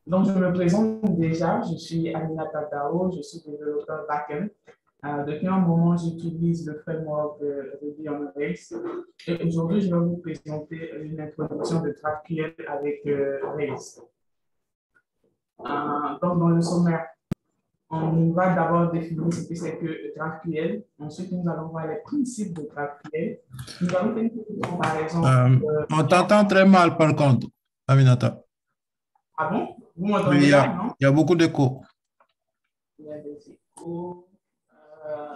Donc, je me présente déjà, je suis Aminata Tao, je suis développeur back-end. Depuis un moment, j'utilise le framework Ruby on Rails. Et aujourd'hui, je vais vous présenter une introduction de GraphQL avec Rails. Donc, dans le sommaire, on va d'abord définir ce que c'est que GraphQL. Ensuite, nous allons voir les principes de GraphQL. Nous allons faire une comparaison. On t'entend très mal par contre, Aminata. Ah bon? Vous Oui, m'entendez là, non? il y a beaucoup d'écho. Il y a des échos.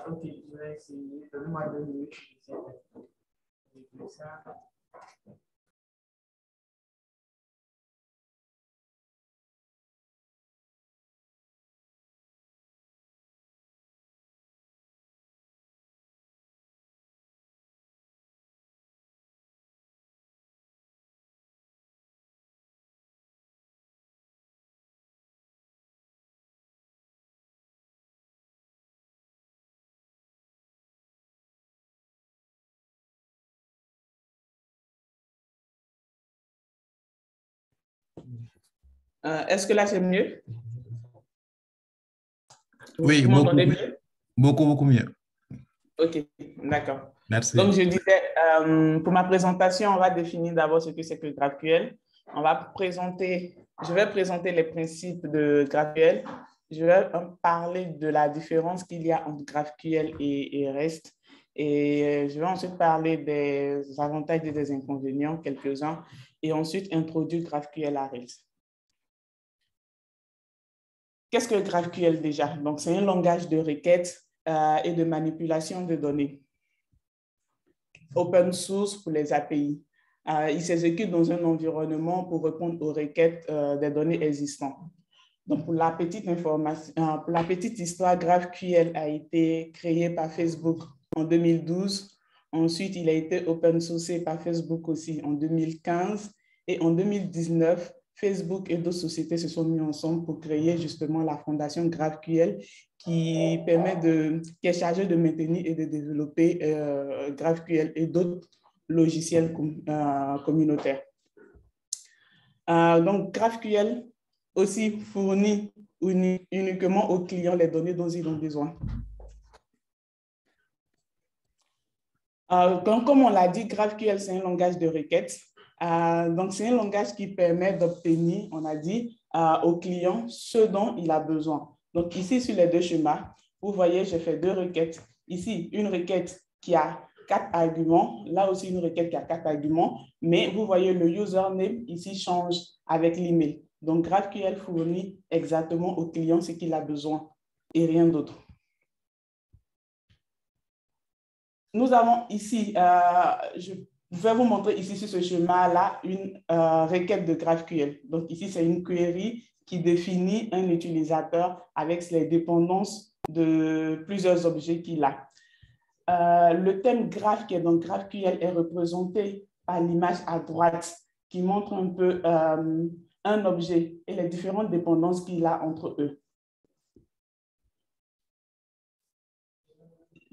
Ok, je vais essayer. Donnez-moi 2 minutes. Je vais essayer de ça. Est-ce que là, c'est mieux? Oui, Vous m'entendez mieux? beaucoup mieux. Ok, d'accord. Donc, Merci. je disais, pour ma présentation, on va définir d'abord ce que c'est que GraphQL. Je vais présenter les principes de GraphQL. Je vais parler de la différence qu'il y a entre GraphQL et REST. Et je vais ensuite parler des avantages et des inconvénients, quelques-uns, et ensuite introduire GraphQL à Rails. Qu'est-ce que GraphQL déjà? Donc, c'est un langage de requête et de manipulation de données. Open source pour les API. Il s'exécute dans un environnement pour répondre aux requêtes des données existantes. Donc, pour la petite information, pour la petite histoire, GraphQL a été créé par Facebook en 2012. Ensuite, il a été open sourcé par Facebook aussi en 2015. Et en 2019, Facebook et d'autres sociétés se sont mis ensemble pour créer justement la fondation GraphQL qui est chargée de maintenir et de développer GraphQL et d'autres logiciels communautaires. Donc, GraphQL aussi fournit uniquement aux clients les données dont ils ont besoin. Comme on l'a dit, GraphQL, c'est un langage de requête. Donc, c'est un langage qui permet d'obtenir, on a dit, au client ce dont il a besoin. Donc, ici, sur les deux schémas, vous voyez, j'ai fait 2 requêtes. Ici, une requête qui a 4 arguments. Là aussi, une requête qui a 4 arguments. Mais vous voyez, le username ici change avec l'email. Donc, GraphQL fournit exactement au client ce qu'il a besoin et rien d'autre. Nous avons ici, je vais vous montrer ici sur ce schéma-là une requête de GraphQL. Donc ici, c'est une query qui définit un utilisateur avec les dépendances de plusieurs objets qu'il a. Le thème graph qui est dans GraphQL est représenté par l'image à droite qui montre un peu un objet et les différentes dépendances qu'il a entre eux.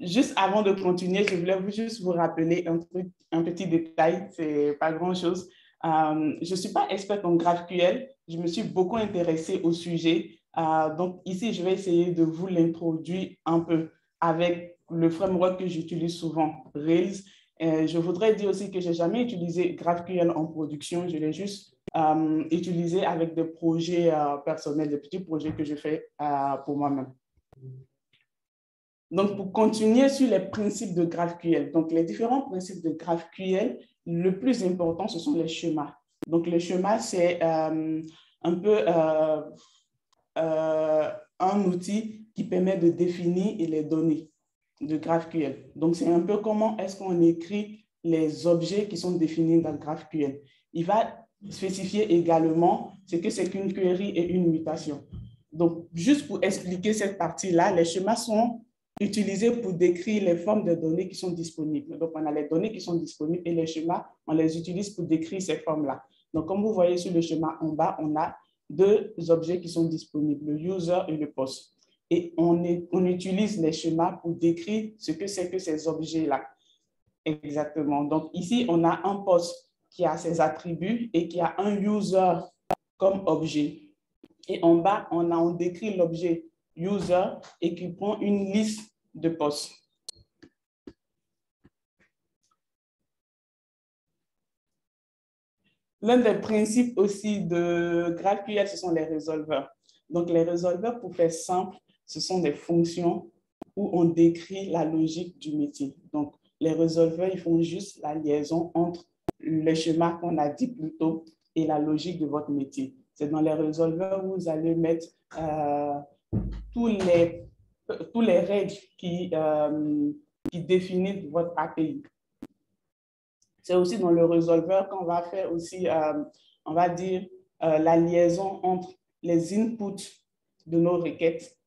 Juste avant de continuer, je voulais juste vous rappeler un petit détail, c'est pas grand-chose. Je ne suis pas experte en GraphQL, je me suis beaucoup intéressée au sujet. Donc ici, je vais essayer de vous l'introduire un peu avec le framework que j'utilise souvent, Rails. Je voudrais dire aussi que je n'ai jamais utilisé GraphQL en production, je l'ai juste utilisé avec des projets personnels, des petits projets que je fais pour moi-même. Donc, pour continuer sur les principes de GraphQL, donc les différents principes de GraphQL, le plus important, ce sont les schémas. Donc, les schémas, c'est un peu un outil qui permet de définir les données de GraphQL. Donc, c'est un peu comment est-ce qu'on écrit les objets qui sont définis dans GraphQL. Il va spécifier également ce que c'est qu'une query et une mutation. Donc, juste pour expliquer cette partie-là, les schémas sont utilisés pour décrire les formes de données qui sont disponibles. Donc, on a les données qui sont disponibles et les schémas, on les utilise pour décrire ces formes-là. Donc, comme vous voyez sur le schéma en bas, on a 2 objets qui sont disponibles, le user et le post. Et on utilise les schémas pour décrire ce que c'est que ces objets-là. Exactement. Donc, ici, on a un post qui a ses attributs et qui a un user comme objet. Et en bas, on décrit l'objet user et qui prend une liste de posts. L'un des principes aussi de GraphQL, ce sont les résolveurs. Donc, les résolveurs, pour faire simple, ce sont des fonctions où on décrit la logique du métier. Donc, les résolveurs, ils font juste la liaison entre le schéma qu'on a dit plus tôt et la logique de votre métier. C'est dans les résolveurs où vous allez mettre tous les règles qui définissent votre API. C'est aussi dans le résolveur qu'on va faire aussi, on va dire, la liaison entre les inputs de nos requêtes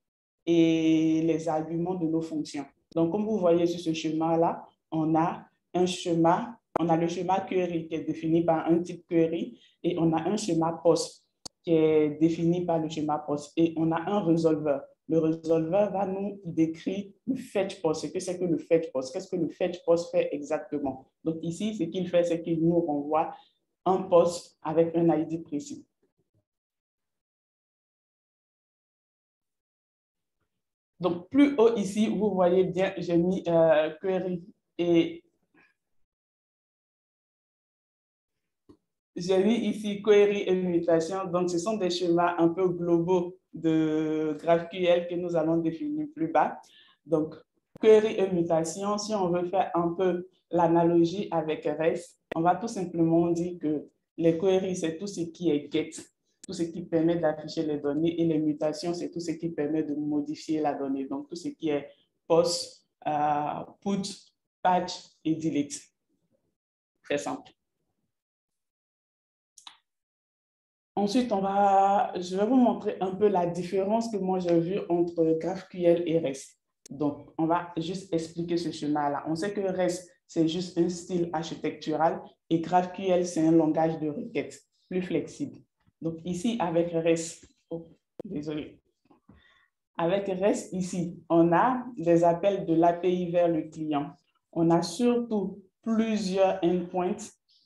et les arguments de nos fonctions. Donc, comme vous voyez sur ce schéma-là, on a un schéma, on a le schéma query qui est défini par un type query et on a un schéma post qui est défini par le schéma post et on a un résolveur. Le résolveur va nous décrire le fetch post. Ce que c'est que le fetch post? Qu'est-ce que le fetch post fait exactement? Donc ici, ce qu'il fait, c'est qu'il nous renvoie un post avec un ID précis. Donc, plus haut ici, vous voyez bien, j'ai mis query et j'ai mis ici query et mutation. Donc, ce sont des schémas un peu globaux de GraphQL que nous allons définir plus bas. Donc, query et mutation, si on veut faire un peu l'analogie avec REST, on va tout simplement dire que les queries, c'est tout ce qui est get, tout ce qui permet d'afficher les données, et les mutations, c'est tout ce qui permet de modifier la donnée. Donc, tout ce qui est post, put, patch et delete. Très simple. Ensuite, je vais vous montrer un peu la différence que moi j'ai vue entre GraphQL et REST. Donc, on va juste expliquer ce schéma-là. On sait que REST, c'est juste un style architectural et GraphQL, c'est un langage de requête plus flexible. Donc, ici, avec REST, avec REST, ici, on a des appels de l'API vers le client. On a surtout plusieurs endpoints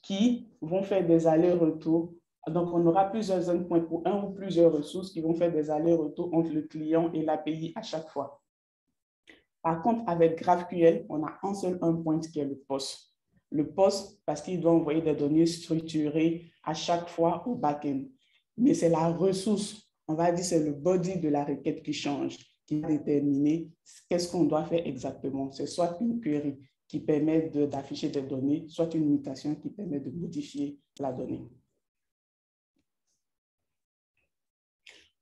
qui vont faire des allers-retours. Donc, on aura plusieurs endpoints pour un ou plusieurs ressources qui vont faire des allers-retours entre le client et l'API à chaque fois. Par contre, avec GraphQL, on a un seul endpoint qui est le post. Le post, parce qu'il doit envoyer des données structurées à chaque fois au back-end. Mais c'est la ressource, on va dire c'est le body de la requête qui change, qui va déterminer qu'est-ce qu'on doit faire exactement. C'est soit une query qui permet d'afficher des données, soit une mutation qui permet de modifier la donnée.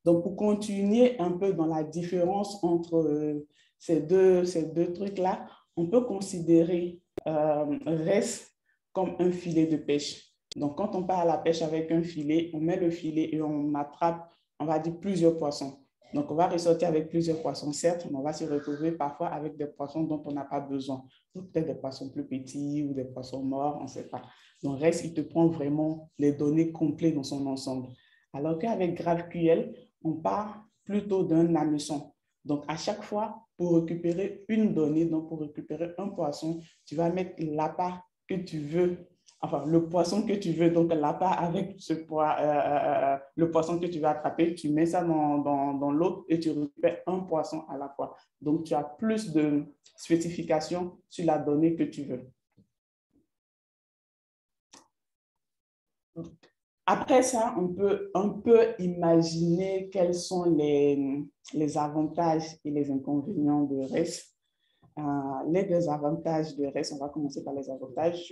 Donc, pour continuer un peu dans la différence entre ces deux trucs-là, on peut considérer REST comme un filet de pêche. Donc, quand on part à la pêche avec un filet, on met le filet et on attrape, on va dire, plusieurs poissons. Donc, on va ressortir avec plusieurs poissons, certes, mais on va se retrouver parfois avec des poissons dont on n'a pas besoin. Peut-être des poissons plus petits ou des poissons morts, on ne sait pas. Donc, REST, il te prend vraiment les données complètes dans son ensemble. Alors qu'avec GraphQL, on part plutôt d'un hameçon. Donc, à chaque fois, pour récupérer une donnée, donc pour récupérer un poisson, tu vas mettre l'appât que tu veux, enfin, le poisson que tu veux, donc l'appât avec le poisson que tu vas attraper, tu mets ça dans l'eau et tu récupères un poisson à la fois. Donc, tu as plus de spécifications sur la donnée que tu veux. Après ça, on peut un peu imaginer quels sont les avantages et les inconvénients de REST. Les désavantages de REST, on va commencer par les avantages.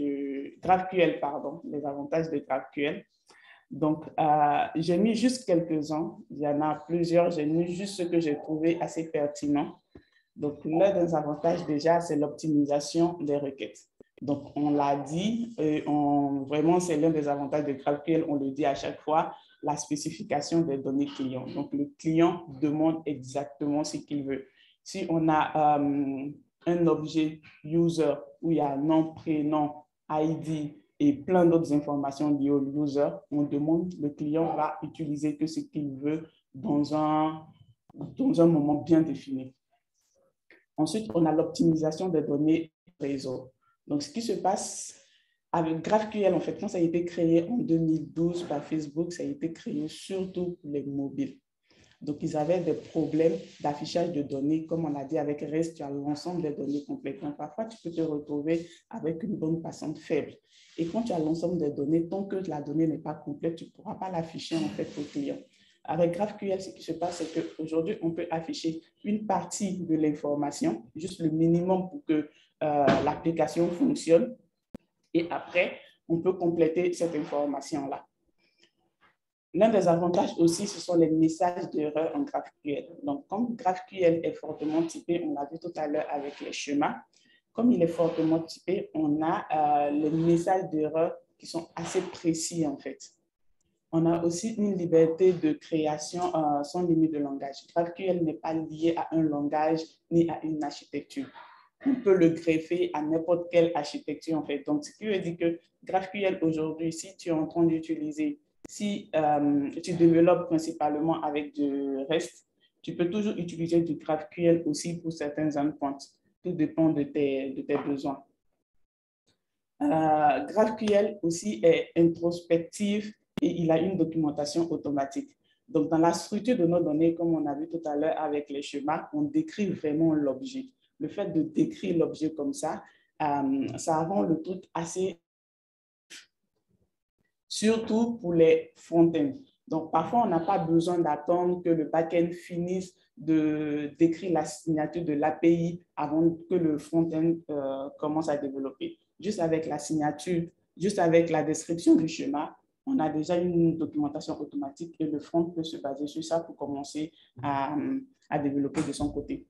GraphQL, pardon, les avantages de GraphQL. Donc, j'ai mis juste quelques-uns. Il y en a plusieurs. J'ai mis juste ce que j'ai trouvé assez pertinent. Donc, le désavantage déjà, c'est l'optimisation des requêtes. Donc, on l'a dit, vraiment, c'est l'un des avantages de GraphQL, on le dit à chaque fois, la spécification des données clients. Donc, le client demande exactement ce qu'il veut. Si on a un objet user où il y a nom, prénom, ID et plein d'autres informations liées au user, on demande, le client va utiliser que ce qu'il veut dans un moment bien défini. Ensuite, on a l'optimisation des données réseau. Donc, ce qui se passe avec GraphQL, en fait, quand ça a été créé en 2012 par Facebook, ça a été créé surtout pour les mobiles. Donc, ils avaient des problèmes d'affichage de données. Comme on a dit, avec REST, tu as l'ensemble des données complètes. Donc, parfois, tu peux te retrouver avec une bande passante faible. Et quand tu as l'ensemble des données, tant que la donnée n'est pas complète, tu ne pourras pas l'afficher en fait au client. Avec GraphQL, ce qui se passe, c'est qu'aujourd'hui, on peut afficher une partie de l'information, juste le minimum pour que l'application fonctionne. Et après, on peut compléter cette information-là. L'un des avantages aussi, ce sont les messages d'erreur en GraphQL. Donc, comme GraphQL est fortement typé, on l'a vu tout à l'heure avec les schémas, comme il est fortement typé, on a les messages d'erreur qui sont assez précis en fait. On a aussi une liberté de création sans limite de langage. GraphQL n'est pas lié à un langage ni à une architecture. On peut le greffer à n'importe quelle architecture en fait. Donc, ce qui veut dire que GraphQL aujourd'hui, si tu es en train d'utiliser, si tu développes principalement avec du REST, tu peux toujours utiliser du GraphQL aussi pour certains endpoints. Tout dépend de tes besoins. GraphQL aussi est introspectif et il a une documentation automatique. Donc, dans la structure de nos données, comme on a vu tout à l'heure avec les schémas, on décrit vraiment l'objet. Le fait de décrire l'objet comme ça rend le truc assez... Surtout pour les front-end. Donc, parfois, on n'a pas besoin d'attendre que le back-end finisse de décrire la signature de l'API avant que le front-end commence à développer. Juste avec la signature, juste avec la description du schéma, on a déjà une documentation automatique et le front peut se baser sur ça pour commencer à développer de son côté.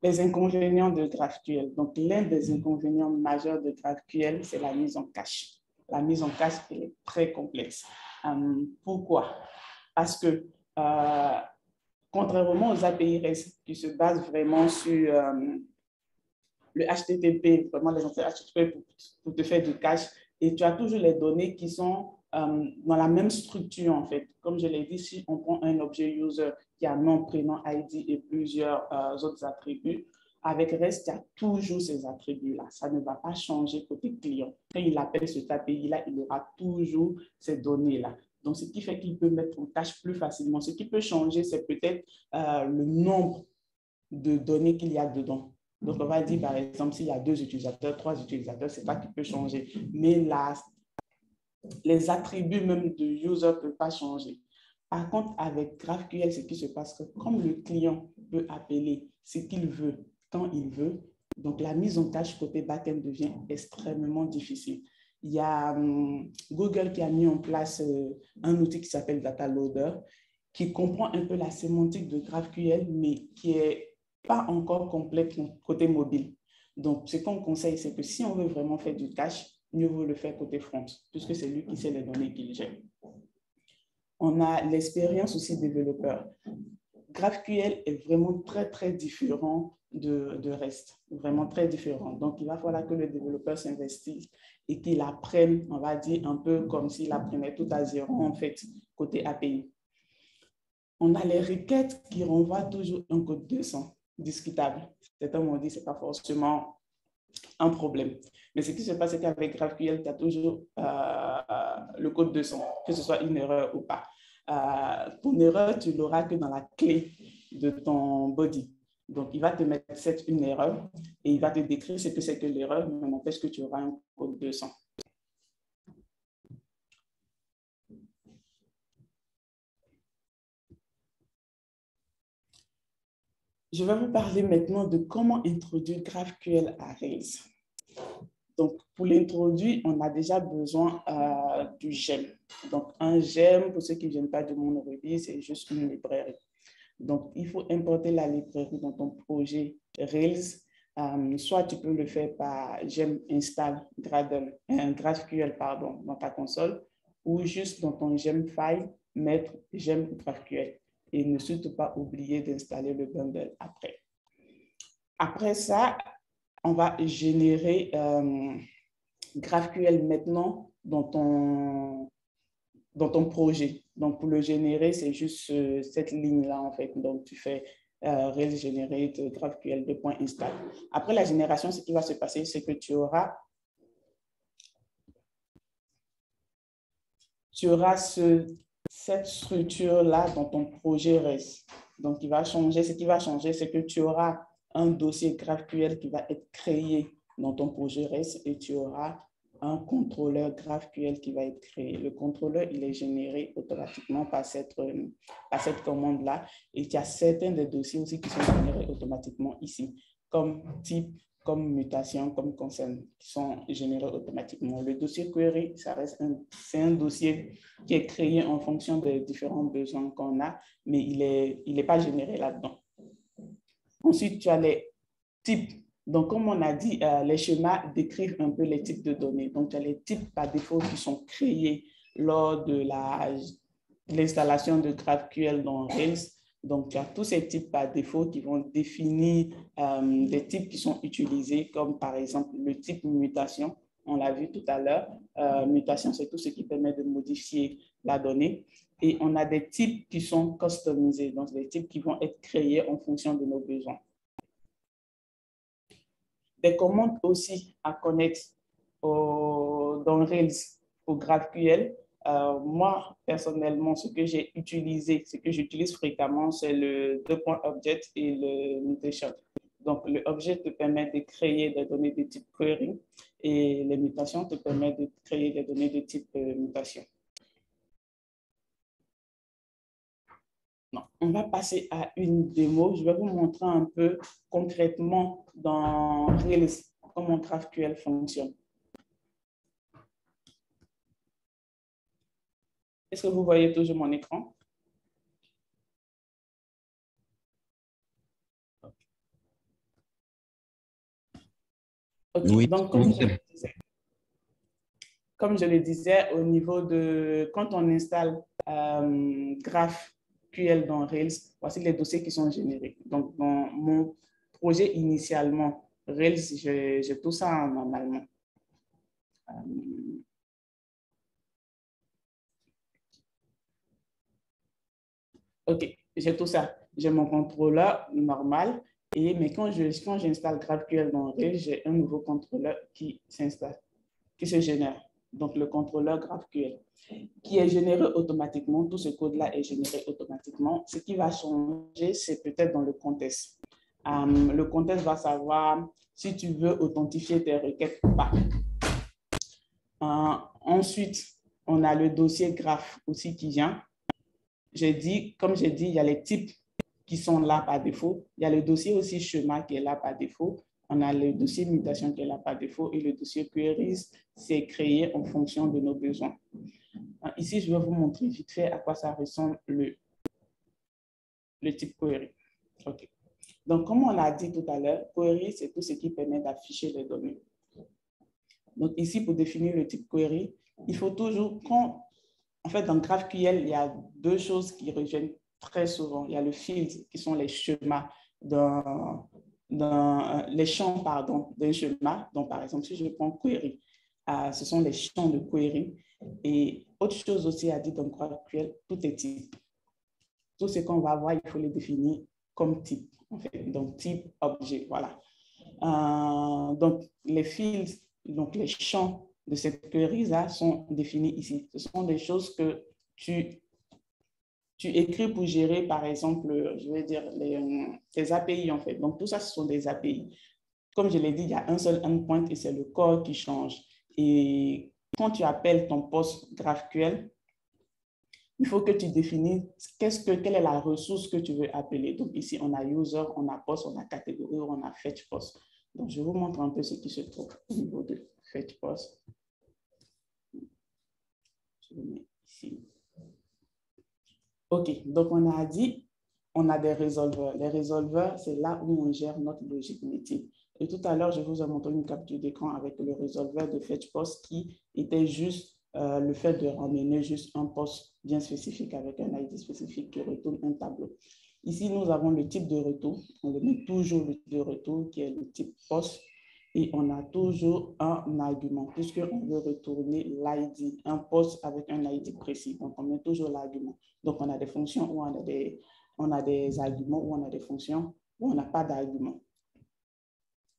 Les inconvénients de GraphQL. Donc, l'un des inconvénients majeurs de GraphQL, c'est la mise en cache. La mise en cache, elle est très complexe. Pourquoi? Parce que, contrairement aux API REST qui se basent vraiment sur le HTTP, vraiment les entrées HTTP pour te faire du cache, et tu as toujours les données qui sont dans la même structure, en fait. Comme je l'ai dit, si on prend un objet user qui a nom, prénom, ID et plusieurs autres attributs, avec REST, il y a toujours ces attributs-là. Ça ne va pas changer côté client. Quand il appelle cet API-là, il aura toujours ces données-là. Donc, ce qui fait qu'il peut mettre en cache plus facilement. Ce qui peut changer, c'est peut-être le nombre de données qu'il y a dedans. Donc, on va dire, par exemple, s'il y a 2 utilisateurs, 3 utilisateurs, ce n'est pas qui peut changer. Mais les attributs même de user ne peuvent pas changer. Par contre, avec GraphQL, ce qui se passe, c'est que comme le client peut appeler ce qu'il veut, quand il veut, donc la mise en cache côté back-end devient extrêmement difficile. Il y a Google qui a mis en place un outil qui s'appelle Data Loader, qui comprend un peu la sémantique de GraphQL, mais qui n'est pas encore complète côté mobile. Donc, ce qu'on conseille, c'est que si on veut vraiment faire du cache, mieux vaut le faire côté front, puisque c'est lui qui sait les données qu'il gère. On a l'expérience aussi développeur. GraphQL est vraiment très, très différent de REST, vraiment très différent. Donc, il va falloir que le développeur s'investisse et qu'il apprenne, on va dire, un peu comme s'il apprenait tout à zéro, en fait, côté API. On a les requêtes qui renvoient toujours un code 200, discutable. Certains m'ont dit que ce n'est pas forcément un problème. Mais ce qui se passe, c'est qu'avec GraphQL, tu as toujours le code 200, que ce soit une erreur ou pas. Ton erreur, tu l'auras que dans la clé de ton body. Donc, il va te mettre une erreur et il va te décrire ce que c'est que l'erreur, mais n'empêche que tu auras un code 200. Je vais vous parler maintenant de comment introduire GraphQL à Rails. Donc, pour l'introduire, on a déjà besoin du gem. Donc, un gem, pour ceux qui ne viennent pas du monde Ruby, c'est juste une librairie. Donc, il faut importer la librairie dans ton projet Rails. Soit tu peux le faire par gem install GraphQL dans ta console, ou juste dans ton gem file, mettre gem GraphQL. Et ne surtout pas oublier d'installer le bundle après. Après ça, on va générer GraphQL maintenant dans ton projet. Donc, pour le générer, c'est juste cette ligne-là, en fait. Donc, tu fais Rails generate GraphQL 2.install. Après la génération, ce qui va se passer, c'est que tu auras cette structure-là dans ton projet reste. Donc, il va changer. Ce qui va changer, c'est que tu auras un dossier GraphQL qui va être créé dans ton projet REST et tu auras un contrôleur GraphQL qui va être créé. Le contrôleur, il est généré automatiquement par cette commande-là. Et il y a certains des dossiers aussi qui sont générés automatiquement ici, comme type, comme mutation, comme concern, qui sont générés automatiquement. Le dossier query, c'est un dossier qui est créé en fonction des différents besoins qu'on a, mais il n'est pas généré là-dedans. Ensuite, tu as les types. Donc, comme on a dit, les schémas décrivent un peu les types de données. Donc, tu as les types par défaut qui sont créés lors de l'installation de GraphQL dans Rails. Donc, tu as tous ces types par défaut qui vont définir des types qui sont utilisés, comme par exemple le type mutation. On l'a vu tout à l'heure. Mutation, c'est tout ce qui permet de modifier la donnée. Et on a des types qui sont customisés, donc des types qui vont être créés en fonction de nos besoins. Des commandes aussi à connaître dans Rails au GraphQL. Moi, personnellement, ce que j'utilise fréquemment, c'est le $object et le mutation. Donc, le objet te permet de créer des données de type query et les mutations te permettent de créer des données de type mutation. Non, on va passer à une démo. Je vais vous montrer un peu concrètement dans Rails comment GraphQL fonctionne. Est-ce que vous voyez toujours mon écran? Okay. Oui. Donc, comme je le disais, au niveau de quand on installe GraphQL dans Rails, voici les dossiers qui sont générés. Donc, dans mon projet initialement, Rails, j'ai tout ça normalement. OK, j'ai tout ça. J'ai mon contrôleur normal, mais quand j'installe GraphQL dans Rails, j'ai un nouveau contrôleur qui s'installe, qui se génère. Donc, le contrôleur GraphQL, qui est généré automatiquement. Tout ce code-là est généré automatiquement. Ce qui va changer, c'est peut-être dans le contexte. Le contexte va savoir si tu veux authentifier tes requêtes ou pas. Ensuite, on a le dossier graph aussi qui vient. Comme j'ai dit, il y a les types qui sont là par défaut. Il y a le dossier aussi schéma qui est là par défaut. On a le dossier mutation qui est là par défaut et le dossier queries, c'est créé en fonction de nos besoins. Ici, je vais vous montrer vite fait à quoi ça ressemble le type query. OK. Donc, comme on l'a dit tout à l'heure, query, c'est tout ce qui permet d'afficher les données. Donc, ici, pour définir le type query, il faut toujours en fait, dans GraphQL, il y a deux choses qui reviennent très souvent. Il y a le field, qui sont les schémas les champs d'un schéma. Donc, par exemple, si je prends query, ce sont les champs de query. Et autre chose aussi à dire dans GraphQL, tout est type. Tout ce qu'on va voir, il faut les définir comme type. En fait. Donc, type, objet, voilà. Donc, les fields, donc les champs de cette query-là sont définis ici. Ce sont des choses que tu écris pour gérer, par exemple, je vais dire, les API, en fait. Donc, tout ça, ce sont des API. Comme je l'ai dit, il y a un seul endpoint et c'est le corps qui change. Et quand tu appelles ton post GraphQL, il faut que tu définisses quelle est la ressource que tu veux appeler. Donc, ici, on a user, on a post, on a catégorie, on a fetch post. Donc, je vous montre un peu ce qui se trouve au niveau de fetch post. Je le mets ici. OK, donc on a dit, on a des résolveurs. Les résolveurs, c'est là où on gère notre logique métier. Et tout à l'heure, je vous ai montré une capture d'écran avec le résolveur de fetch post qui était juste le fait de ramener juste un post bien spécifique avec un ID spécifique qui retourne un tableau. Ici, nous avons le type de retour. On le met toujours le type de retour qui est le type post. Et on a toujours un argument, puisqu'on veut retourner l'ID, un post avec un ID précis. Donc, on met toujours l'argument. Donc, on a des fonctions où on a des arguments, où on a des fonctions où on n'a pas d'argument.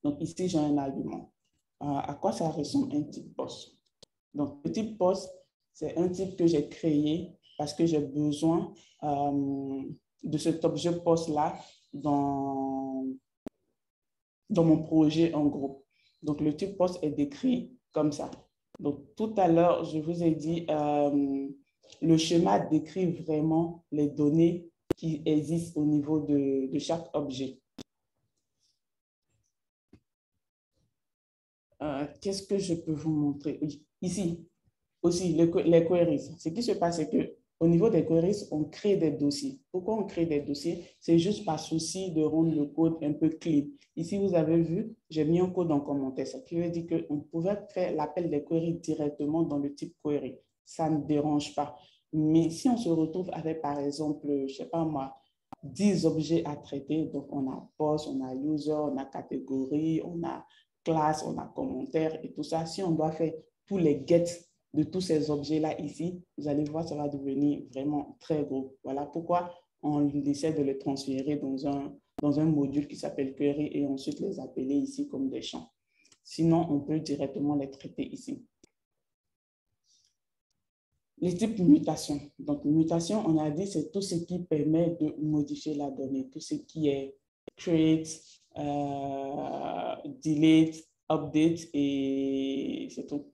Donc, ici, j'ai un argument. À quoi ça ressemble un type post? Donc, le type post, c'est un type que j'ai créé parce que j'ai besoin de cet objet post-là dans mon projet en groupe. Donc, le type post est décrit comme ça. Donc, tout à l'heure, je vous ai dit, le schéma décrit vraiment les données qui existent au niveau de chaque objet. Qu'est-ce que je peux vous montrer? Oui, ici, aussi, les queries. Ce qui se passe, c'est qu'au niveau des queries, on crée des dossiers. Pourquoi on crée des dossiers? C'est juste par souci de rendre le code un peu clean. Ici, vous avez vu, j'ai mis un code en commentaire. Ça veut dire qu'on pouvait faire l'appel des queries directement dans le type query. Ça ne dérange pas. Mais si on se retrouve avec, par exemple, je ne sais pas moi, 10 objets à traiter, donc on a post, on a user, on a catégorie, on a classe, on a commentaire et tout ça. Si on doit faire tous les get de tous ces objets-là ici, vous allez voir, ça va devenir vraiment très gros. Voilà pourquoi on essaie de les transférer dans un module qui s'appelle query et ensuite les appeler ici comme des champs. Sinon, on peut directement les traiter ici. Les types de mutation. Donc, mutation, on a dit, c'est tout ce qui permet de modifier la donnée, tout ce qui est create, delete, update et c'est tout.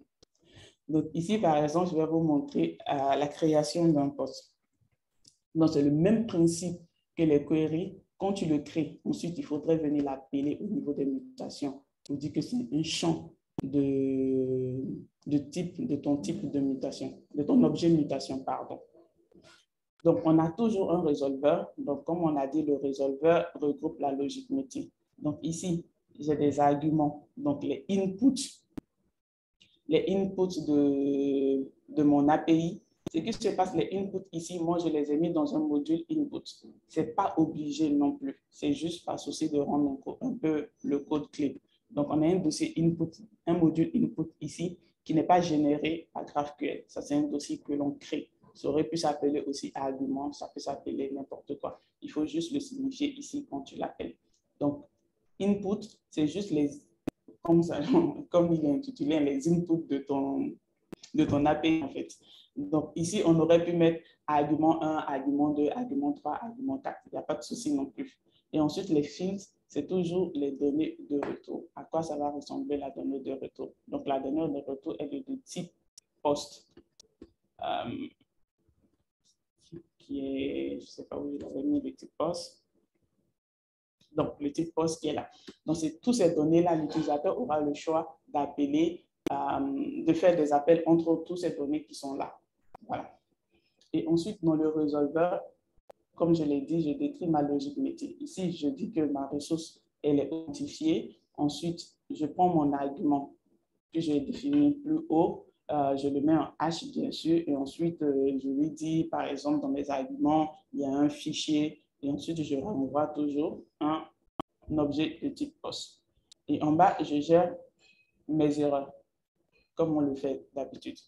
Donc, ici, par exemple, je vais vous montrer la création d'un poste. Donc, c'est le même principe que les queries. Quand tu le crées, ensuite, il faudrait venir l'appeler au niveau des mutations. On dit que c'est un champ de ton type de mutation, de ton objet de mutation, pardon. Donc, on a toujours un résolveur. Donc, comme on a dit, le résolveur regroupe la logique métier. Donc, ici, j'ai des arguments. Donc, les inputs de mon API. Ce qui se passe, les inputs ici, moi, je les ai mis dans un module input. Ce n'est pas obligé non plus. C'est juste par souci de rendre un peu le code clé. Donc, on a un dossier input, un module input ici qui n'est pas généré par GraphQL. Ça, c'est un dossier que l'on crée. Ça aurait pu s'appeler aussi argument, ça peut s'appeler n'importe quoi. Il faut juste le signifier ici quand tu l'appelles. Donc, input, c'est juste comme il est intitulé, les inputs de ton API, en fait. Donc, ici, on aurait pu mettre argument 1, argument 2, argument 3, argument 4. Il n'y a pas de souci non plus. Et ensuite, les fields, c'est toujours les données de retour. À quoi ça va ressembler la donnée de retour? Donc, la donnée de retour est de type post, qui est, je ne sais pas où il avait mis le type post. Donc, le type post qui est là. Donc, c'est toutes ces données-là, l'utilisateur aura le choix d'appeler, de faire des appels entre toutes ces données qui sont là. Voilà. Et ensuite, dans le résolveur, comme je l'ai dit, je décris ma logique métier. Ici, je dis que ma ressource, elle est identifiée. Ensuite, je prends mon argument que j'ai défini plus haut. Je le mets en H, bien sûr. Et ensuite, je lui dis, par exemple, dans mes arguments, il y a un fichier. Et ensuite, je renvoie toujours un objet de type post. Et en bas, je gère mes erreurs, comme on le fait d'habitude.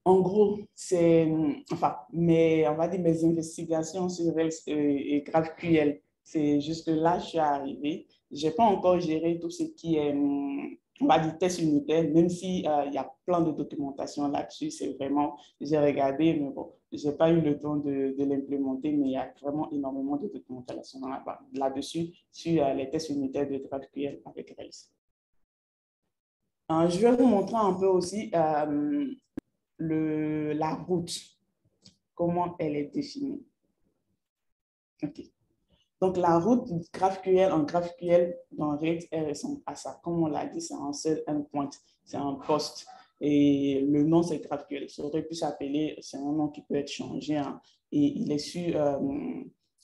En gros, c'est, enfin, on va dire mes investigations sur Rails et GraphQL. C'est jusque là, je suis arrivée. Je n'ai pas encore géré tout ce qui est, on va dire, test unitaire, même s'il y a plein de documentation là-dessus. C'est vraiment, j'ai regardé, mais bon, je n'ai pas eu le temps de l'implémenter, mais il y a vraiment énormément de documentation là-dessus sur les tests unitaires de GraphQL avec Rails. Je vais vous montrer un peu aussi la route, comment elle est définie. OK. Donc, la route GraphQL en GraphQL dans Rails, elle ressemble à ça. Comme on l'a dit, c'est un seul endpoint, c'est un post. Et le nom, c'est GraphQL. Ça aurait pu s'appeler, c'est un nom qui peut être changé. Hein, et il est sur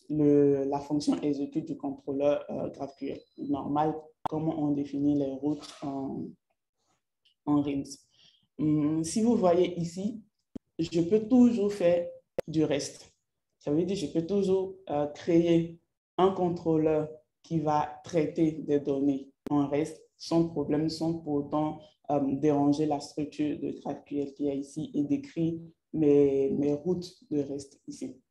la fonction exécute du contrôleur GraphQL. Normal, comment on définit les routes en Rails. Si vous voyez ici, je peux toujours faire du REST. Ça veut dire que je peux toujours créer un contrôleur qui va traiter des données en REST sans problème, sans pour autant déranger la structure de GraphQL qui est ici et décrit mes routes de REST ici.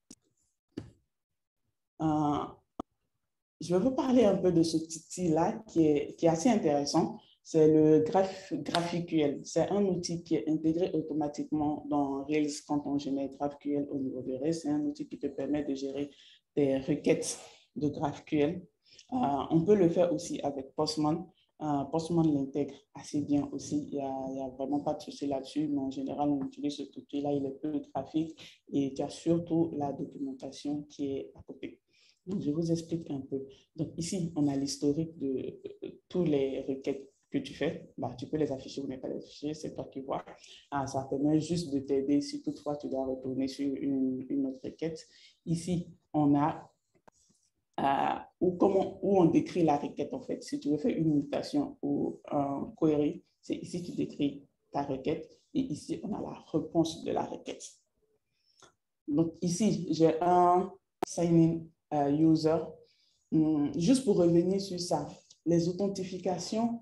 Je vais vous parler un peu de ce outil-là qui est assez intéressant. c'est le GraphQL. C'est un outil qui est intégré automatiquement dans Rails quand on génère GraphQL au niveau de Rails. C'est un outil qui te permet de gérer des requêtes de GraphQL. On peut le faire aussi avec Postman. Postman l'intègre assez bien aussi. Il n'y a vraiment pas de souci là-dessus, mais en général, on utilise cet outil-là. Il est peu graphique et il y a surtout la documentation qui est à côté. Donc, je vous explique un peu. Donc, ici, on a l'historique de tous les requêtes que tu fais. Bah, tu peux les afficher ou ne pas les afficher, c'est toi qui vois. Ça permet juste de t'aider si toutefois tu dois retourner sur une autre requête. Ici, on a où on décrit la requête en fait. Si tu veux faire une mutation ou un query, c'est ici que tu décris ta requête et ici, on a la réponse de la requête. Donc ici, j'ai un sign-in user. Juste pour revenir sur ça, les authentifications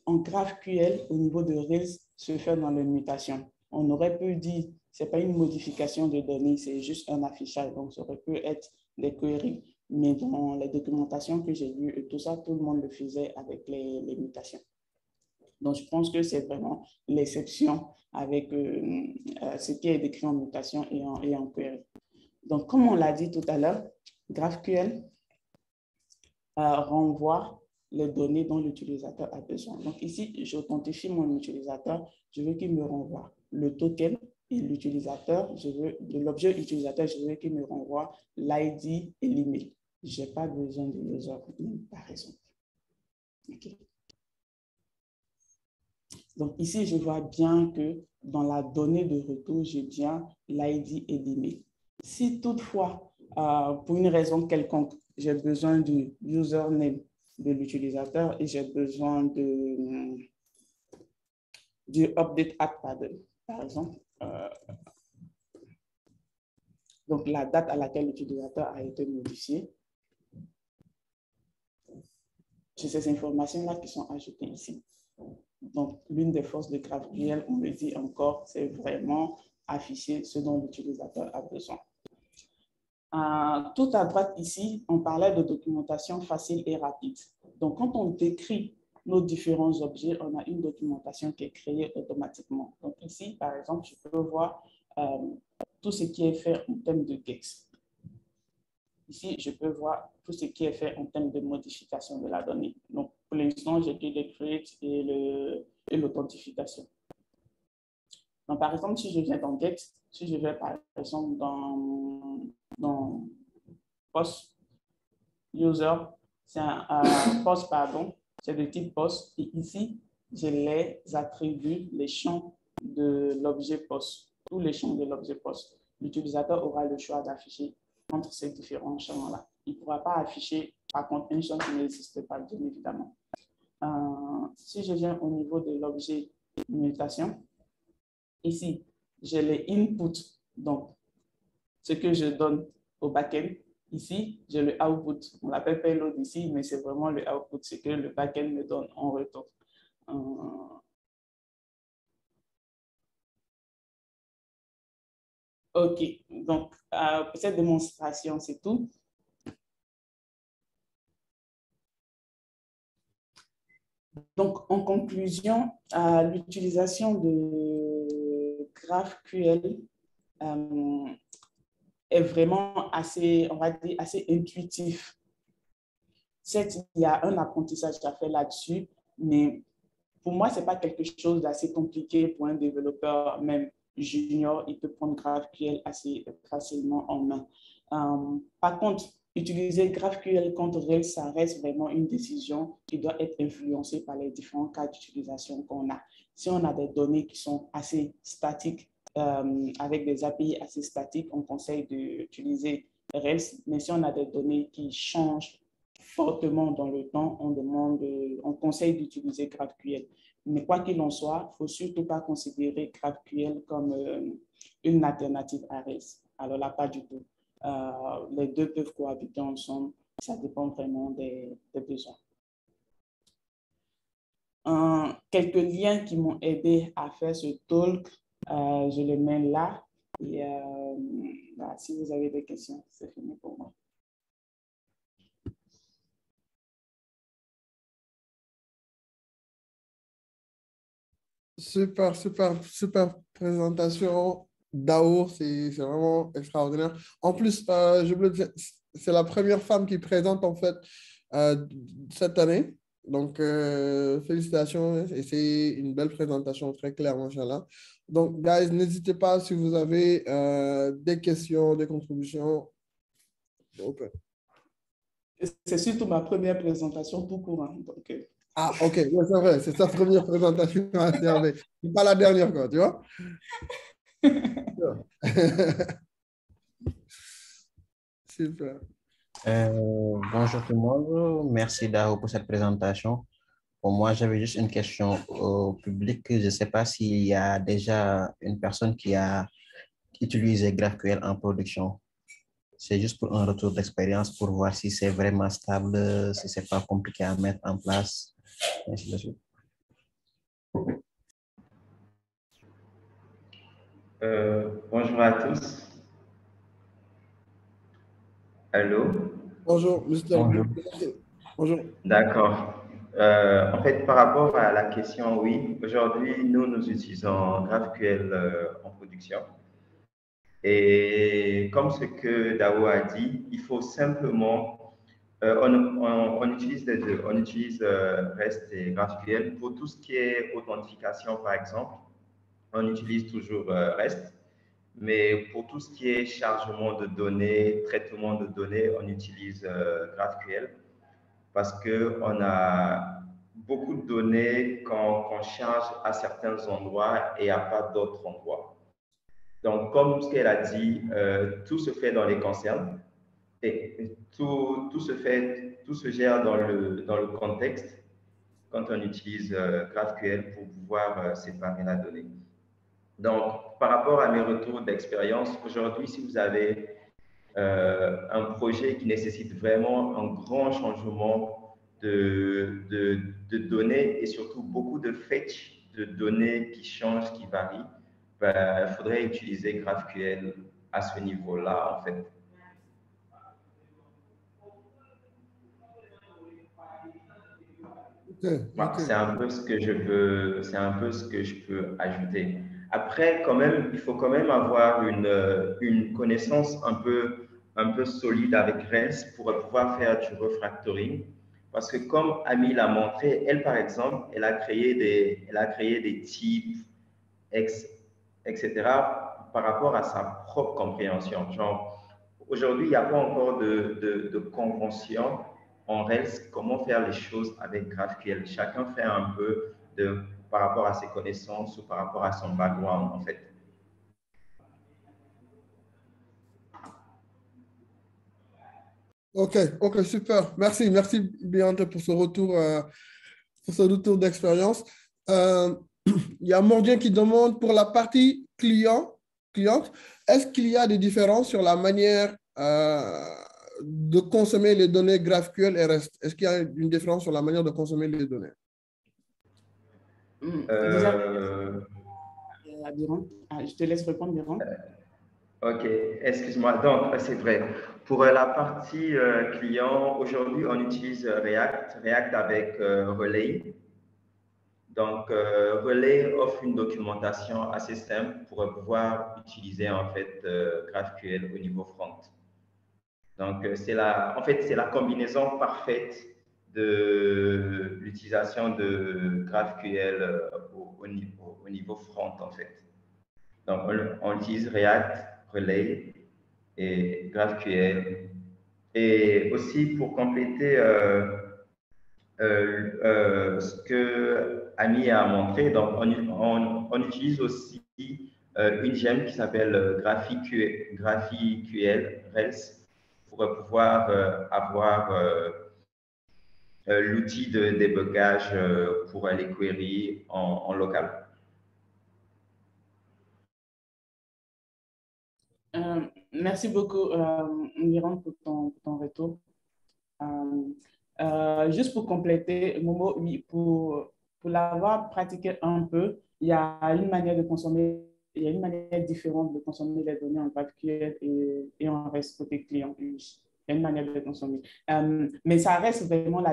en GraphQL au niveau de Rails se font dans les mutations. On aurait pu dire, ce n'est pas une modification de données, c'est juste un affichage. Donc, ça aurait pu être des queries. Mais dans les documentations que j'ai lues, tout ça, tout le monde le faisait avec les mutations. Donc, je pense que c'est vraiment l'exception avec ce qui est décrit en mutation et en query. Donc, comme on l'a dit tout à l'heure, GraphQL renvoie les données dont l'utilisateur a besoin. Donc ici, j'authentifie mon utilisateur. Je veux qu'il me renvoie le token et l'utilisateur. De l'objet utilisateur, je veux qu'il me renvoie l'ID et l'email. Je n'ai pas besoin de username, par exemple. Okay. Donc ici, je vois bien que dans la donnée de retour, j'ai bien l'ID et l'email. Si toutefois, pour une raison quelconque, j'ai besoin du username de l'utilisateur et j'ai besoin du update at paddle, par exemple. Donc, la date à laquelle l'utilisateur a été modifié. J'ai ces informations-là qui sont ajoutées ici. Donc, l'une des forces de GraphQL, on le dit encore, c'est vraiment afficher ce dont l'utilisateur a besoin. Tout à droite ici, on parlait de documentation facile et rapide. Donc, quand on décrit nos différents objets, on a une documentation qui est créée automatiquement. Donc, ici, par exemple, je peux voir tout ce qui est fait en termes de gex. Ici, je peux voir tout ce qui est fait en termes de modification de la donnée. Donc, pour l'instant, j'ai que le create et l'authentification. Donc, par exemple, si je viens dans gex, si je vais par exemple dans post user, c'est un post, pardon, c'est de type post. Et ici, je les attribue, les champs de l'objet post, tous les champs de l'objet post. L'utilisateur aura le choix d'afficher entre ces différents champs-là. Il ne pourra pas afficher, par contre, un champ qui n'existe pas, bien évidemment. Si je viens au niveau de l'objet mutation, ici, j'ai les inputs, donc ce que je donne au backend. Ici, j'ai le output. On l'appelle payload ici, mais c'est vraiment le output, ce que le backend me donne en retour. OK, donc pour cette démonstration, c'est tout. Donc, en conclusion, l'utilisation de GraphQL est vraiment assez, on va dire, assez intuitif. Certes, il y a un apprentissage à faire là-dessus, mais pour moi, ce n'est pas quelque chose d'assez compliqué pour un développeur, même junior, il peut prendre GraphQL assez facilement en main. Par contre, utiliser GraphQL contre Rails, ça reste vraiment une décision qui doit être influencée par les différents cas d'utilisation qu'on a. Si on a des données qui sont assez statiques, avec des API assez statiques, on conseille d'utiliser Rails. Mais si on a des données qui changent fortement dans le temps, on conseille d'utiliser GraphQL. Mais quoi qu'il en soit, il ne faut surtout pas considérer GraphQL comme une alternative à Rails. Alors là, pas du tout. Les deux peuvent cohabiter ensemble. Ça dépend vraiment des besoins. Quelques liens qui m'ont aidé à faire ce talk, je les mets là. Et si vous avez des questions, c'est fini pour moi. super, super, super présentation. Daour, c'est vraiment extraordinaire. En plus, je voulais dire, c'est la première femme qui présente en fait cette année. Donc, félicitations et c'est une belle présentation très claire, machallah. Donc, guys, n'hésitez pas si vous avez des questions, des contributions. Open. C'est surtout ma première présentation tout court. Hein, donc, Ah, ok, ouais, c'est vrai, c'est sa première présentation à CRV. C'est pas la dernière, quoi, tu vois? Super. Bonjour tout le monde, merci Dao pour cette présentation. Pour moi, j'avais juste une question au public. Je ne sais pas s'il y a déjà une personne qui a utilisé GraphQL en production. C'est juste pour un retour d'expérience pour voir si c'est vraiment stable, si c'est pas compliqué à mettre en place, ainsi de suite. Bonjour à tous. Allô? Bonjour, Mr. Bonjour. Bonjour. D'accord. En fait, par rapport à la question, oui, aujourd'hui, nous utilisons GraphQL en production. Et comme ce que Dao a dit, il faut simplement, on utilise les deux, on utilise REST et GraphQL. Pour tout ce qui est authentification, par exemple, on utilise toujours REST. Mais pour tout ce qui est chargement de données, traitement de données, on utilise GraphQL parce qu'on a beaucoup de données qu'on charge à certains endroits et à pas d'autres endroits. Donc, comme ce qu'elle a dit, tout se fait dans les concerns et tout se gère dans le contexte quand on utilise GraphQL pour pouvoir séparer la donnée. Donc, par rapport à mes retours d'expérience, aujourd'hui, si vous avez un projet qui nécessite vraiment un grand changement de données et surtout beaucoup de fetch de données qui changent, qui varient, ben, il faudrait utiliser GraphQL à ce niveau-là, en fait. Okay. C'est un peu ce que je peux ajouter. Après, quand même, il faut quand même avoir une connaissance un peu solide avec REST pour pouvoir faire du refactoring. Parce que comme Ami l'a montré, elle, par exemple, elle a créé des types, etc., par rapport à sa propre compréhension. Genre, aujourd'hui, il n'y a pas encore de convention en Rails comment faire les choses avec GraphQL. Chacun fait un peu par rapport à ses connaissances ou par rapport à son background, en fait. Ok, super. Merci Bianca pour ce retour d'expérience. Il y a Mordien qui demande pour la partie cliente, est-ce qu'il y a des différences sur la manière de consommer les données GraphQL et REST? Est-ce qu'il y a une différence sur la manière de consommer les données? Déjà, je te laisse répondre, Biran. Ok, excuse-moi. Donc, c'est vrai. Pour la partie client, aujourd'hui, on utilise React avec Relay. Donc, Relay offre une documentation assez simple pour pouvoir utiliser en fait GraphQL au niveau front. Donc, c'est la combinaison parfaite de l'utilisation de GraphQL au niveau front en fait. Donc, on utilise React, Relay et GraphQL. Et aussi pour compléter ce que Annie a montré, donc on utilise aussi une gemme qui s'appelle GraphQL Rails pour pouvoir avoir l'outil de débugage pour les queries en local. Merci beaucoup, Miran, pour ton retour. Juste pour compléter, Momo, oui, pour l'avoir pratiqué un peu, il y a une manière de consommer, il y a une manière différente de consommer les données en GraphQL et en REST côté client. Il y a une manière de consommer. Mais ça reste vraiment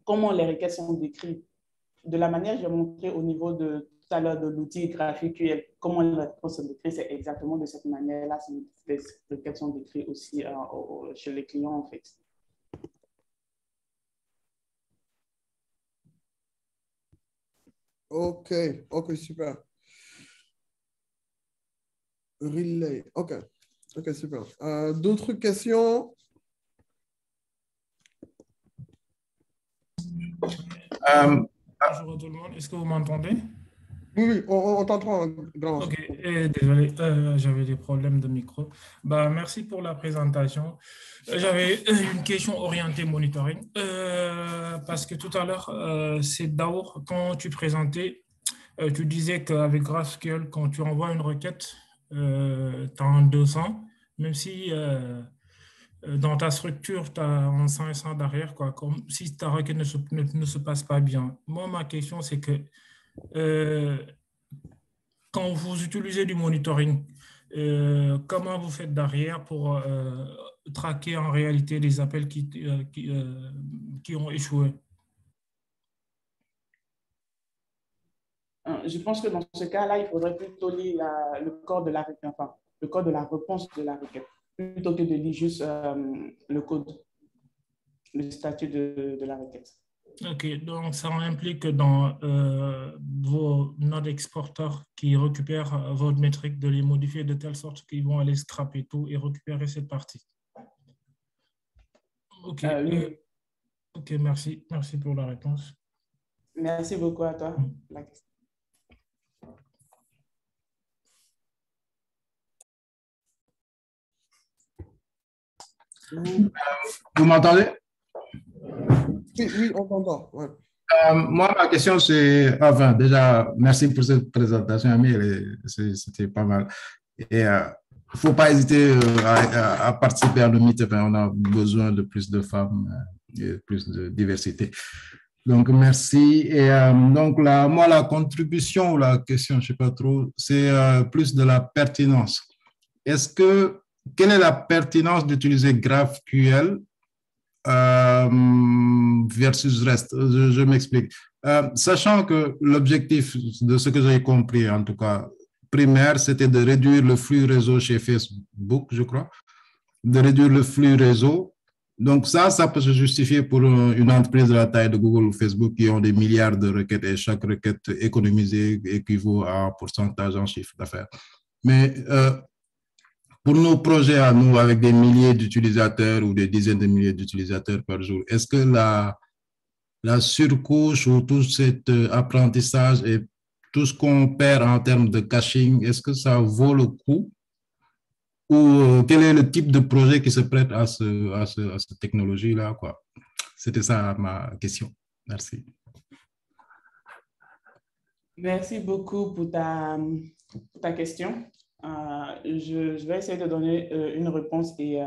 comment les requêtes sont décrites de la manière que j'ai montré au niveau de tout à l'heure de l'outil GraphQL, comment les réponses sont décrites, c'est exactement de cette manière-là, c'est lesquelles sont décrites aussi chez les clients, en fait. OK, OK, super. Relay, OK. OK, super. D'autres questions? Bonjour à tout le monde. Est-ce que vous m'entendez? Oui, on t'entend, grand. Ok, désolé, j'avais des problèmes de micro. Bah, merci pour la présentation. J'avais une question orientée monitoring parce que tout à l'heure, c'est Daour, quand tu présentais, tu disais qu'avec GraphQL, quand tu envoies une requête, tu as un 200, même si dans ta structure, tu as un 500 derrière, quoi, comme si ta requête ne se passe pas bien. Moi, ma question, c'est que quand vous utilisez du monitoring, comment vous faites derrière pour traquer en réalité les appels qui ont échoué? Je pense que dans ce cas-là, il faudrait plutôt lire le code de la requête, enfin, le code de la réponse de la requête, plutôt que de lire juste le code, le statut de la requête. OK, donc ça implique que dans vos nodes exporteurs qui récupèrent votre métrique, de les modifier de telle sorte qu'ils vont aller scraper tout et récupérer cette partie. OK, Oui. OK, merci. Merci pour la réponse. Merci beaucoup à toi. Vous m'entendez? Oui, on t'entend. Ouais. Moi, ma question, c'est, enfin, déjà, merci pour cette présentation, Amir, c'était pas mal. Et il ne faut pas hésiter à participer à nos meet-ups. On a besoin de plus de femmes, et plus de diversité. Donc, merci. Et donc, moi, la contribution ou la question, je ne sais pas trop, c'est plus de la pertinence. Quelle est la pertinence d'utiliser GraphQL versus REST? Je m'explique. Sachant que l'objectif de ce que j'ai compris, en tout cas, primaire, c'était de réduire le flux réseau chez Facebook, je crois, de réduire le flux réseau. Donc ça peut se justifier pour une entreprise de la taille de Google ou Facebook qui ont des milliards de requêtes et chaque requête économisée équivaut à un pourcentage en chiffre d'affaires. Mais pour nos projets à nous, avec des milliers d'utilisateurs ou des dizaines de milliers d'utilisateurs par jour, est-ce que la surcouche ou tout cet apprentissage et tout ce qu'on perd en termes de caching, est-ce que ça vaut le coup? Ou quel est le type de projet qui se prête à cette technologie-là, quoi? C'était ça ma question. Merci. Merci beaucoup pour ta question. Je vais essayer de donner une réponse et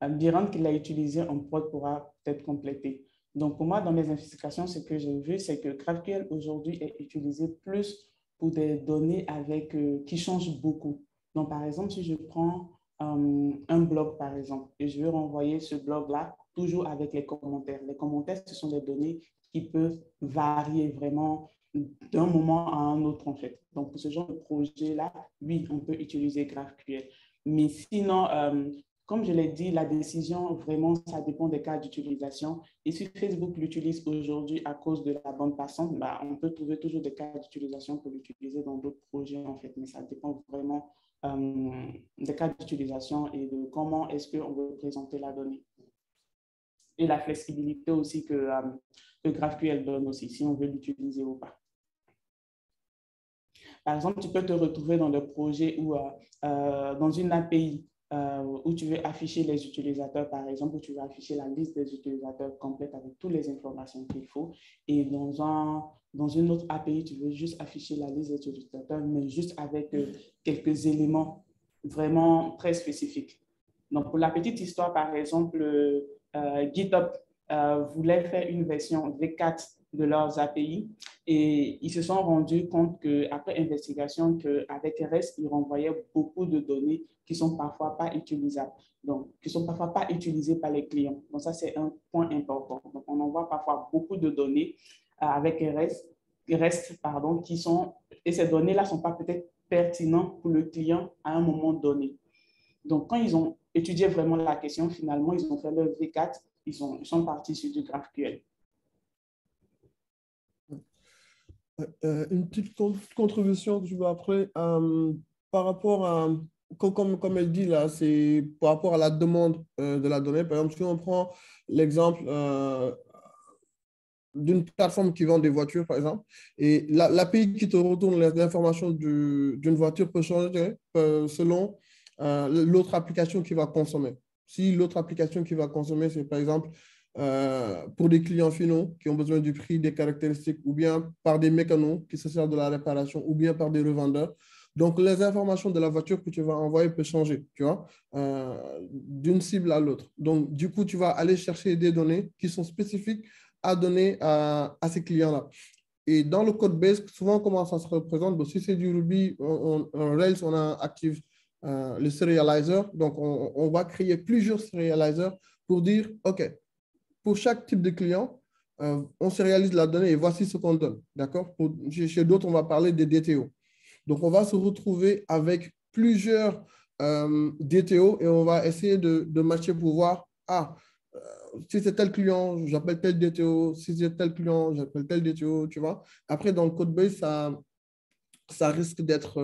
Biran, qui l'a utilisé en prod, pourra peut-être compléter. Donc, pour moi, dans mes investigations, ce que j'ai vu, c'est que GraphQL aujourd'hui est utilisé plus pour des données qui changent beaucoup. Donc, par exemple, si je prends un blog, par exemple, et je veux renvoyer ce blog-là toujours avec les commentaires. Les commentaires, ce sont des données qui peuvent varier vraiment d'un moment à un autre, en fait. Donc, pour ce genre de projet-là, oui, on peut utiliser GraphQL. Mais sinon, comme je l'ai dit, la décision, vraiment, ça dépend des cas d'utilisation. Et si Facebook l'utilise aujourd'hui à cause de la bande passante, on peut trouver toujours des cas d'utilisation pour l'utiliser dans d'autres projets, en fait. Mais ça dépend vraiment des cas d'utilisation et de comment est-ce qu'on veut présenter la donnée. Et la flexibilité aussi que GraphQL donne aussi, si on veut l'utiliser ou pas. Par exemple, tu peux te retrouver dans des projets où, dans une API, où tu veux afficher les utilisateurs, par exemple, où tu veux afficher la liste des utilisateurs complète avec toutes les informations qu'il faut. Et dans une autre API, tu veux juste afficher la liste des utilisateurs, mais juste avec quelques éléments vraiment très spécifiques. Donc, pour la petite histoire, par exemple, GitHub voulait faire une version V4 de leurs API et ils se sont rendus compte qu'après investigation, qu'avec REST, ils renvoyaient beaucoup de données qui ne sont parfois pas utilisables, donc qui ne sont parfois pas utilisées par les clients. Donc ça, c'est un point important. Donc, on envoie parfois beaucoup de données avec REST restent, pardon, et ces données-là ne sont pas peut-être pertinentes pour le client à un moment donné. Donc, quand ils ont étudié vraiment la question, finalement, ils ont fait leur V4, ils sont partis sur du GraphQL. Une petite contribution que je veux après, par rapport à, comme elle dit là, c'est par rapport à la demande de la donnée. Par exemple, si on prend l'exemple d'une plateforme qui vend des voitures, par exemple, et l'API qui te retourne l'information d'une voiture peut changer selon l'autre application qui va consommer. Si l'autre application qui va consommer, c'est par exemple pour des clients finaux qui ont besoin du prix, des caractéristiques, ou bien par des mécanos qui se servent de la réparation, ou bien par des revendeurs. Donc, les informations de la voiture que tu vas envoyer peuvent changer, tu vois, d'une cible à l'autre. Donc, du coup, tu vas aller chercher des données qui sont spécifiques à donner à ces clients-là. Et dans le code base, souvent, comment ça se représente? Bon, si c'est du Ruby, en Rails, on a active le serializer. Donc, on va créer plusieurs serializers pour dire, OK, pour chaque type de client, on sérialise la donnée et voici ce qu'on donne. D'accord? Chez d'autres, on va parler des DTO. Donc, on va se retrouver avec plusieurs DTO et on va essayer de matcher pour voir, si c'est tel client, j'appelle tel DTO. Si c'est tel client, j'appelle tel DTO, tu vois. Après, dans le code base, ça risque d'être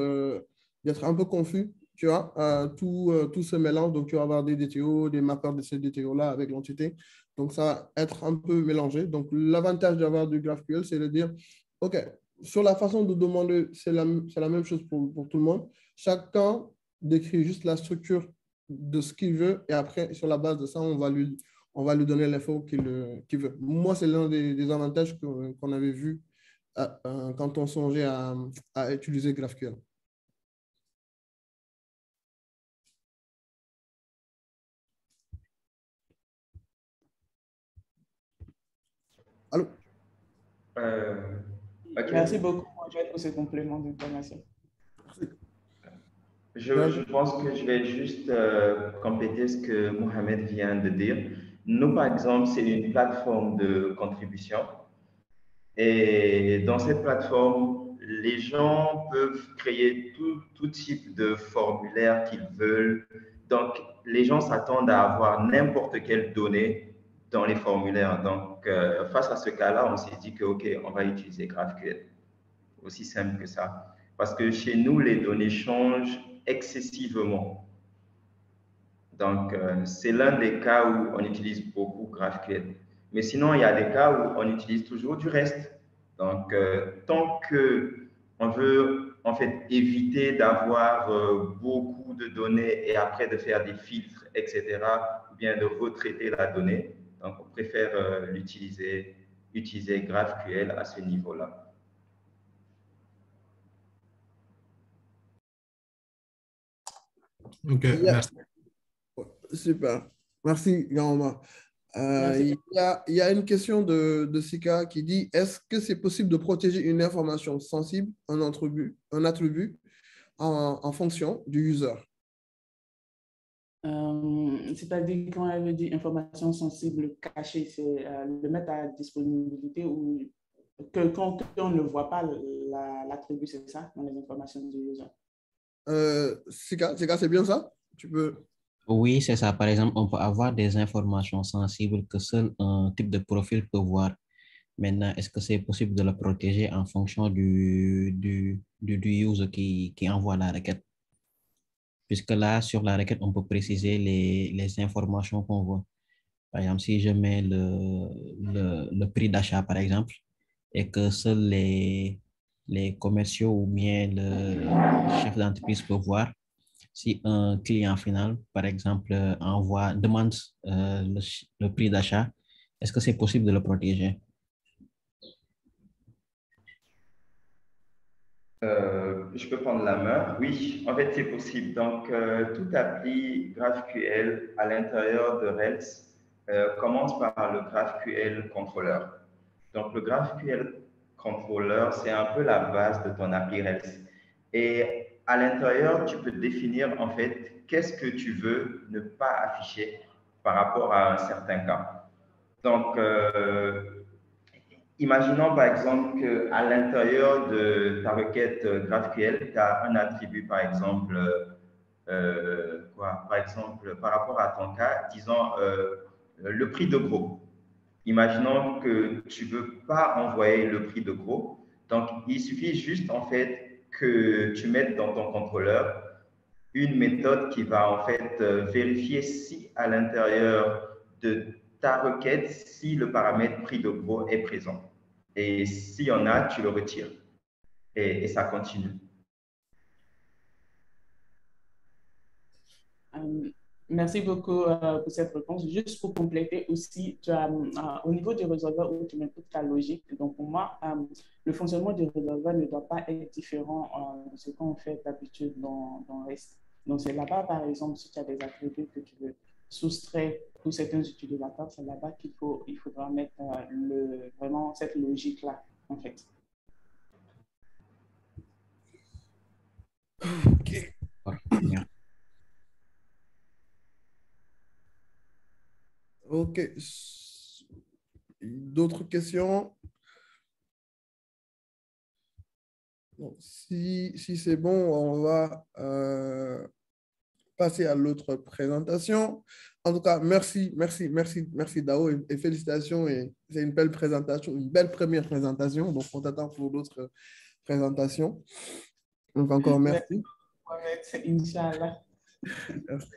un peu confus, tu vois. Tout se mélange, donc tu vas avoir des DTO, des mappeurs de ces DTO-là avec l'entité. Donc, ça va être un peu mélangé. Donc, l'avantage d'avoir du GraphQL, c'est de dire, OK, sur la façon de demander, c'est la même chose pour tout le monde. Chacun décrit juste la structure de ce qu'il veut et après, sur la base de ça, on va lui donner l'info qu'il veut. Moi, c'est l'un des avantages qu'on avait vu quand on songeait à utiliser GraphQL. Allô? Ok. Merci beaucoup pour ce complément d'information. Je pense que je vais juste compléter ce que Mohamed vient de dire. Nous, par exemple, c'est une plateforme de contribution. Et dans cette plateforme, les gens peuvent créer tout type de formulaire qu'ils veulent. Donc, les gens s'attendent à avoir n'importe quelle donnée dans les formulaires. Donc, face à ce cas-là, on s'est dit que, OK, on va utiliser GraphQL. Aussi simple que ça. Parce que chez nous, les données changent excessivement. Donc, c'est l'un des cas où on utilise beaucoup GraphQL. Mais sinon, il y a des cas où on utilise toujours du REST. Donc, tant qu'on veut en fait éviter d'avoir beaucoup de données et après de faire des filtres, etc., ou bien de retraiter la donnée, donc on préfère utiliser GraphQL à ce niveau-là. OK, merci. Super. Merci, Yaoma. Il y a une question de Sika qui dit, est-ce que c'est possible de protéger une information sensible, un attribut en fonction du user? C'est-à-dire quand elle veut dire information sensible cachée, c'est le mettre à disponibilité ou quand on ne voit pas l'attribut, c'est ça, dans les informations du user. Sika, c'est bien ça? Tu peux... Oui, c'est ça. Par exemple, on peut avoir des informations sensibles que seul un type de profil peut voir. Maintenant, est-ce que c'est possible de le protéger en fonction du user qui envoie la requête? Puisque là, sur la requête, on peut préciser les informations qu'on voit. Par exemple, si je mets le prix d'achat, par exemple, et que seuls les commerciaux ou bien le chef d'entreprise peut voir, si un client final, par exemple, demande le prix d'achat, est-ce que c'est possible de le protéger? Je peux prendre la main. Oui, en fait, c'est possible. Donc, tout appli GraphQL à l'intérieur de Rails commence par le GraphQL Controller. Donc, le GraphQL Controller, c'est un peu la base de ton appli Rails. Et à l'intérieur, tu peux définir en fait qu'est-ce que tu veux ne pas afficher par rapport à un certain cas. Donc, imaginons par exemple qu'à l'intérieur de ta requête GraphQL, tu as un attribut, par exemple, par exemple, par rapport à ton cas, disons le prix de gros. Imaginons que tu ne veux pas envoyer le prix de gros. Donc, il suffit juste en fait que tu mettes dans ton contrôleur une méthode qui va en fait vérifier si à l'intérieur de ta requête, si le paramètre prix de gros est présent. Et s'il y en a, tu le retires. Et ça continue. Merci beaucoup pour cette réponse. Juste pour compléter aussi, tu as, au niveau du résolveur où tu mets toute ta logique, donc pour moi, le fonctionnement du résolveur ne doit pas être différent de ce qu'on fait d'habitude dans REST. Donc c'est là-bas, par exemple, si tu as des attributs que tu veux soustraire pour certains utilisateurs, c'est là-bas qu'il faudra mettre vraiment cette logique-là, en fait. OK. OK. D'autres questions? Bon, si c'est bon, on va passer à l'autre présentation. En tout cas, merci Dao et félicitations. Et c'est une belle présentation, une belle première présentation. Donc, on t'attend pour d'autres présentations. Donc, encore merci. Inch'Allah. Merci.